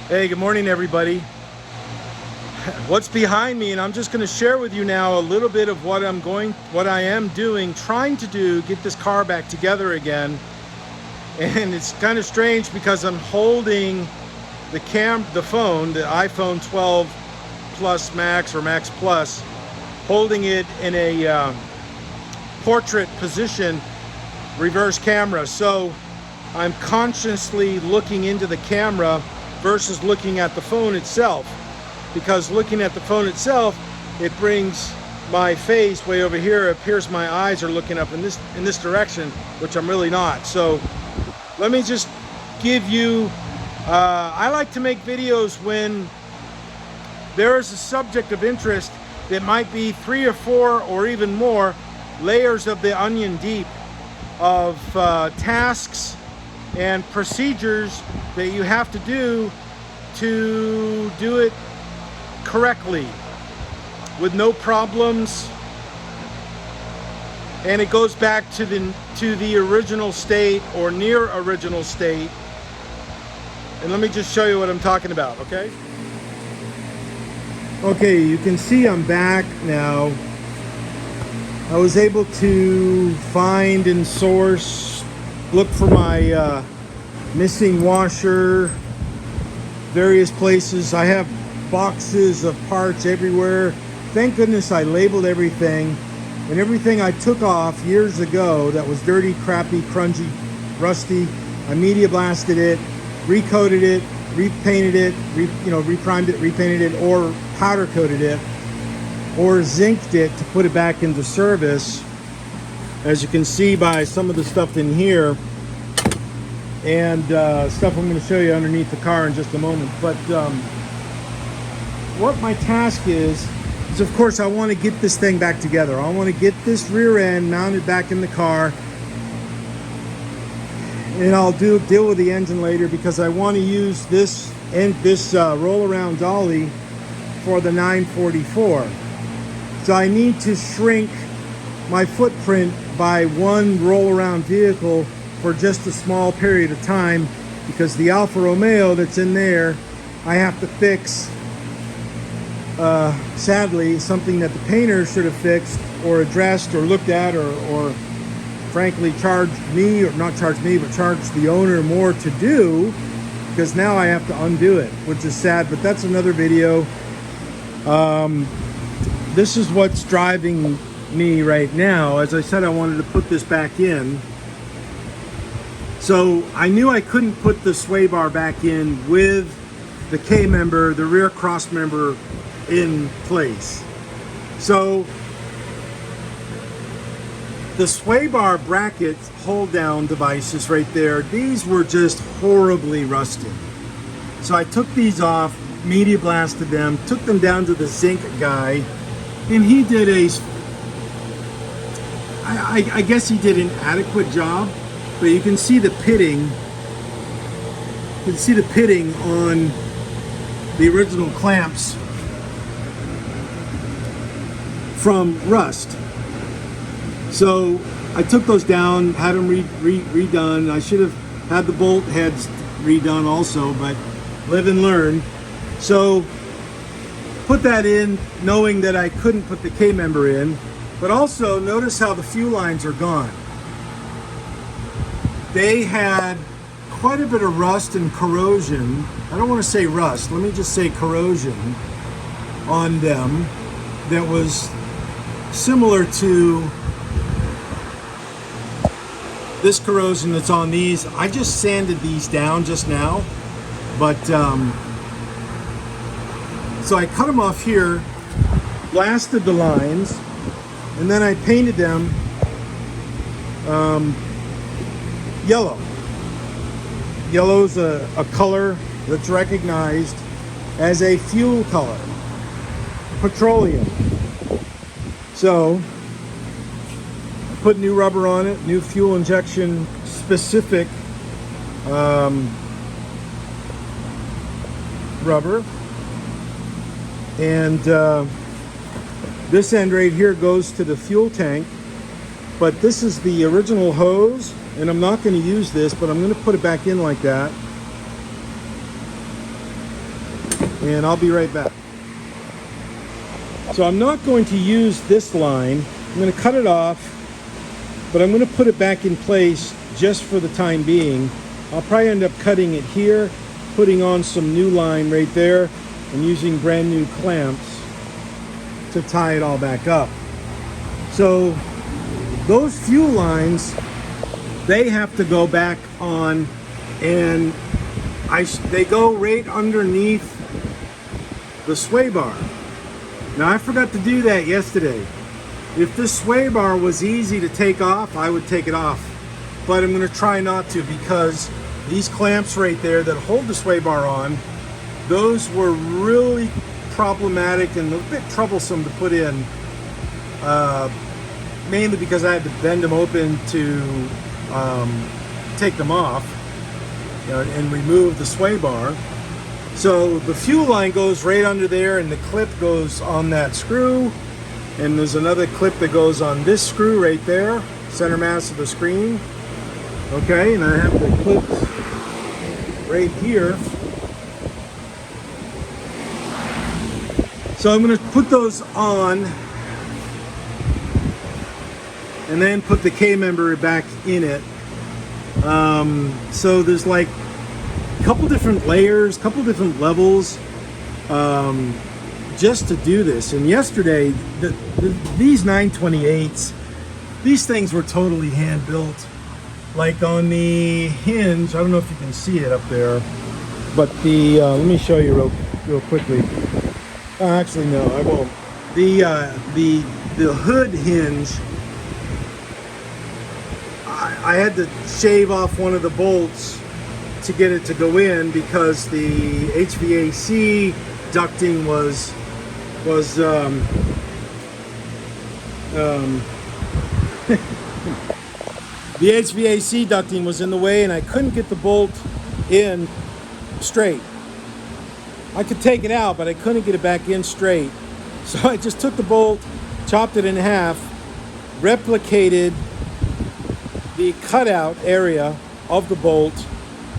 Hey, good morning, everybody. What's behind me, and I'm just going to share with you now a little bit of what I am doing, trying to do, get this car back together again. And it's kind of strange because I'm holding the phone, the iPhone 12 Plus Max or Max Plus, holding it in a portrait position, reverse camera. So I'm consciously looking into the camera versus looking at the phone itself, because looking at the phone itself, it brings my face way over here. It appears my eyes are looking up in this direction, which I'm really not. So let me just give you, I like to make videos when there is a subject of interest that might be 3 or 4 or even more layers of the onion deep of tasks and procedures that you have to do it correctly with no problems, and it goes back to the original state or near original state. And let me just show you what I'm talking about. Okay, you can see I'm back now. I was able to find and source, look for my missing washer, various places. I have boxes of parts everywhere. Thank goodness I labeled everything, and everything I took off years ago that was dirty, crappy, crunchy, rusty, I media blasted it, recoated it, repainted it, reprimed it, repainted it, or powder coated it, or zinced it to put it back into service, as you can see by some of the stuff in here, and stuff I'm going to show you underneath the car in just a moment. But what my task is of course I want to get this thing back together. I want to get this rear end mounted back in the car, and I'll deal with the engine later, because I want to use this roll around dolly for the 944. So I need to shrink my footprint by one roll around vehicle for just a small period of time, because the Alfa Romeo that's in there, I have to fix, sadly, something that the painter should have fixed or addressed or looked at, or frankly charged me, or not charged me, but charged the owner more to do, because now I have to undo it, which is sad, but that's another video. This is what's driving me right now. As I said, I wanted to put this back in. So I knew I couldn't put the sway bar back in with the K member, the rear cross member, in place. So the sway bar bracket hold down devices right there, these were just horribly rusted. So I took these off, media blasted them, took them down to the zinc guy, and he did I guess he did an adequate job. But you can see the pitting. You can see the pitting on the original clamps from rust. So I took those down, had them redone. I should have had the bolt heads redone also, but live and learn. So put that in, knowing that I couldn't put the K member in. But also notice how the fuel lines are gone. They had quite a bit of rust and corrosion. I don't want to say rust, let me just say corrosion on them that was similar to this corrosion that's on these. I just sanded these down just now, but so I cut them off here, blasted the lines, and then I painted them yellow. Yellow's a color that's recognized as a fuel color, petroleum. So put new rubber on it, new fuel injection specific rubber, and this end right here goes to the fuel tank. But this is the original hose, and I'm not going to use this, but I'm going to put it back in like that. and I'll be right back. So I'm not going to use this line. I'm going to cut it off, but I'm going to put it back in place just for the time being. I'll probably end up cutting it here, putting on some new line right there, and using brand new clamps to tie it all back up. So those fuel lines, they have to go back on, and they go right underneath the sway bar. Now I forgot to do that yesterday. If this sway bar was easy to take off, I would take it off. But I'm going to try not to, because these clamps right there that hold the sway bar on, those were really problematic and a bit troublesome to put in. Mainly because I had to bend them open to take them off, you know, and remove the sway bar. So the fuel line goes right under there, and the clip goes on that screw, and there's another clip that goes on this screw right there, center mass of the screen. Okay, and I have the clips right here. So I'm going to put those on and then put the K-member back in it. So there's like a couple different layers, couple different levels, just to do this. And yesterday, these 928s, these things were totally hand built. Like on the hinge, I don't know if you can see it up there, but the let me show you real quickly. Actually, no, I won't. The hood hinge, I had to shave off one of the bolts to get it to go in, because the HVAC ducting was the HVAC ducting was in the way, and I couldn't get the bolt in straight. I could take it out, but I couldn't get it back in straight. So I just took the bolt, chopped it in half, replicated the cutout area of the bolt,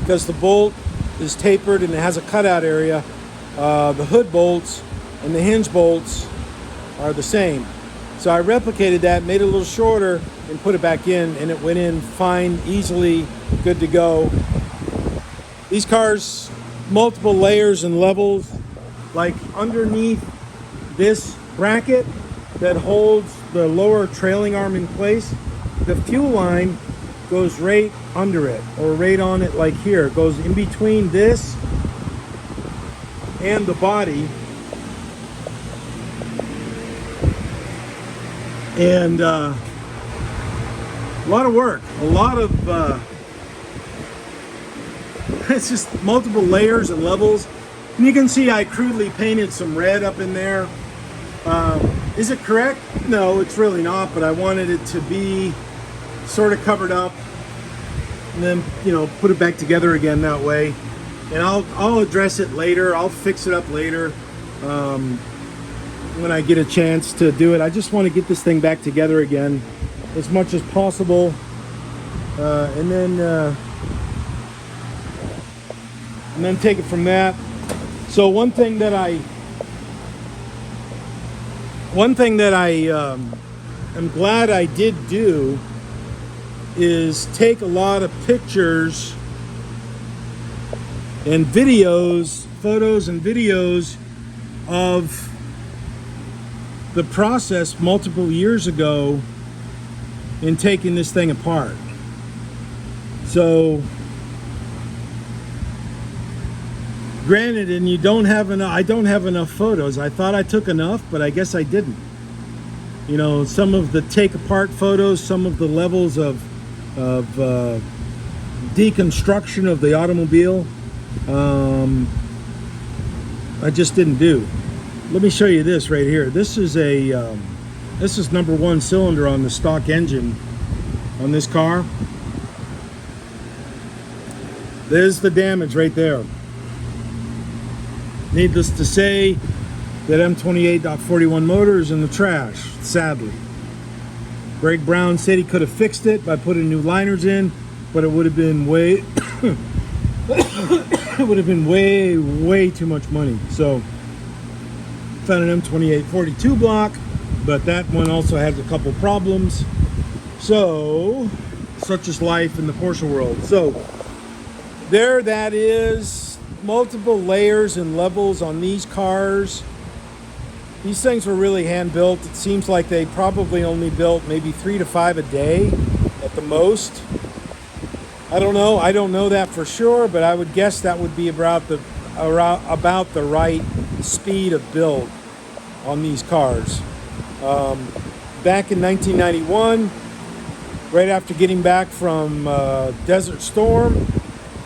because the bolt is tapered and it has a cutout area. The hood bolts and the hinge bolts are the same. So I replicated that, made it a little shorter, and put it back in, and it went in fine, easily, good to go. These cars, multiple layers and levels. Like underneath this bracket that holds the lower trailing arm in place, the fuel line goes right under it, or right on it, like here. It goes in between this and the body. And a lot of work, a lot of it's just multiple layers and levels. And you can see I crudely painted some red up in there. Is it correct? No, it's really not, but I wanted it to be sort of covered up, and then, you know, put it back together again that way. And I'll address it later. I'll fix it up later when I get a chance to do it. I just want to get this thing back together again as much as possible, and then take it from that. So one thing that I am glad I did do is take a lot of pictures and videos, photos and videos of the process multiple years ago in taking this thing apart. So granted, and you don't have enough, I don't have enough photos. I thought I took enough, but I guess I didn't. You know, some of the take apart photos, some of the levels of deconstruction of the automobile, I just didn't do. Let me show you this right here. This is a this is number 1 cylinder on the stock engine on this car. There's the damage right there. Needless to say, that M28.41 motor is in the trash, sadly. Greg Brown said he could have fixed it by putting new liners in, but it would have been way it would have been way too much money. So found an M2842 block, but that one also has a couple problems. So such is life in the Porsche world. So there that is, multiple layers and levels on these cars. These things were really hand built. It seems like they probably only built maybe 3 to 5 a day at the most. I don't know. I don't know that for sure, but I would guess that would be about the right speed of build on these cars. Back in 1991, right after getting back from Desert Storm,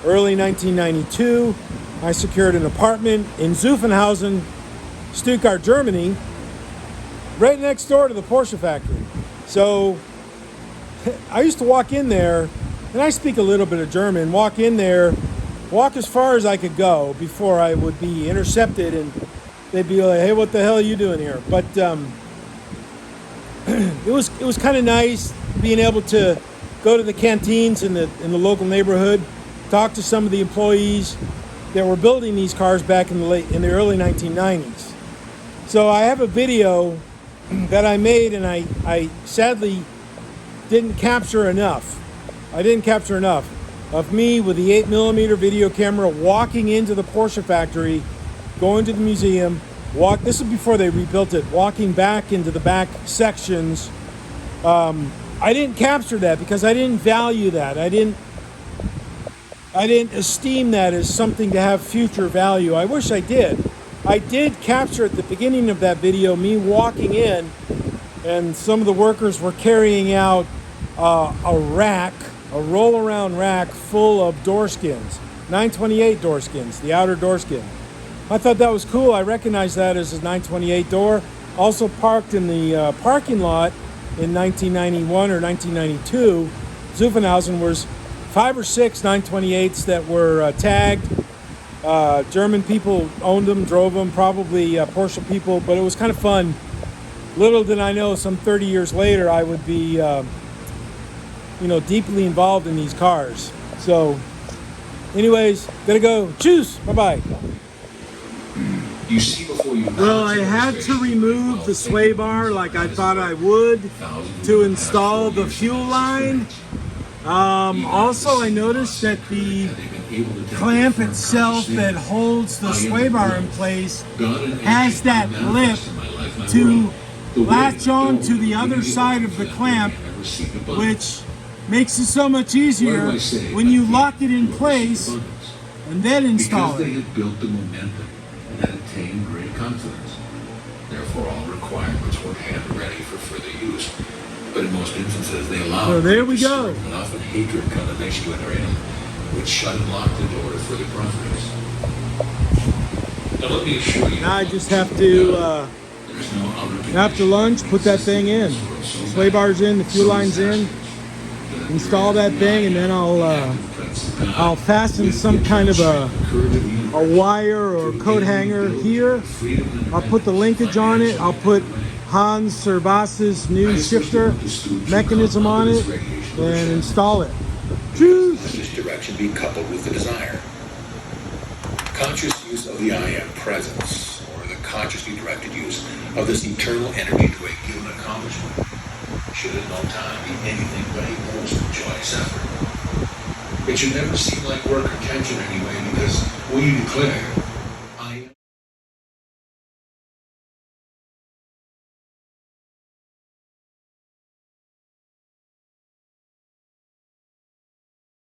early 1992, I secured an apartment in Zuffenhausen, Stuttgart, Germany, right next door to the Porsche factory. So I used to walk in there, and I speak a little bit of German, walk in there, walk as far as I could go before I would be intercepted, and they'd be like, hey, what the hell are you doing here? But it was kind of nice being able to go to the canteens in the local neighborhood, talk to some of the employees that were building these cars back in the early 1990s. So I have a video that I made, and I sadly didn't capture enough. I didn't capture enough of me with the 8mm video camera walking into the Porsche factory, going to the museum, this is before they rebuilt it, walking back into the back sections. I didn't capture that because I didn't value that. I didn't esteem that as something to have future value. I wish I did. I did capture at the beginning of that video me walking in, and some of the workers were carrying out a roll-around rack full of door skins, 928 door skins, the outer door skin. I thought that was cool. I recognized that as a 928 door. Also parked in the parking lot in 1991 or 1992. Zuffenhausen was 5 or 6 928s that were tagged. German people owned them, drove them, probably Porsche people, but it was kind of fun. Little did I know, some 30 years later, I would be, deeply involved in these cars. So, anyways, gotta go. Cheers. Bye-bye. You see before you. Well, I had to remove the sway bar like I thought I would to install the fuel line. Also, I noticed that the clamp itself that holds the sway bar in place has that lip to latch on to the other side of the clamp, which makes it so much easier when you lock it in place and then install because they it. had built the momentum and had attained great confidence. Therefore, all requirements were hand ready for further use. But in most instances, they allowed So there we go. and often hatred condemnation to enter in, which shut and locked the door to further progress. Now let me assure you. Now I just have to, after lunch, put that thing in. The sway bar's in, the fuel line's in. Install that thing, and then I'll fasten some kind of a wire or coat hanger here. I'll put the linkage on it. I'll put Hans Servas's new shifter mechanism on it and install it. Choose. This direction be coupled with the desire. Conscious use of the I am presence, or the consciously directed use of this eternal energy to a given accomplishment, should at no time be anything but a most joyous effort. It should never seem like work or tension anyway, because when you declare,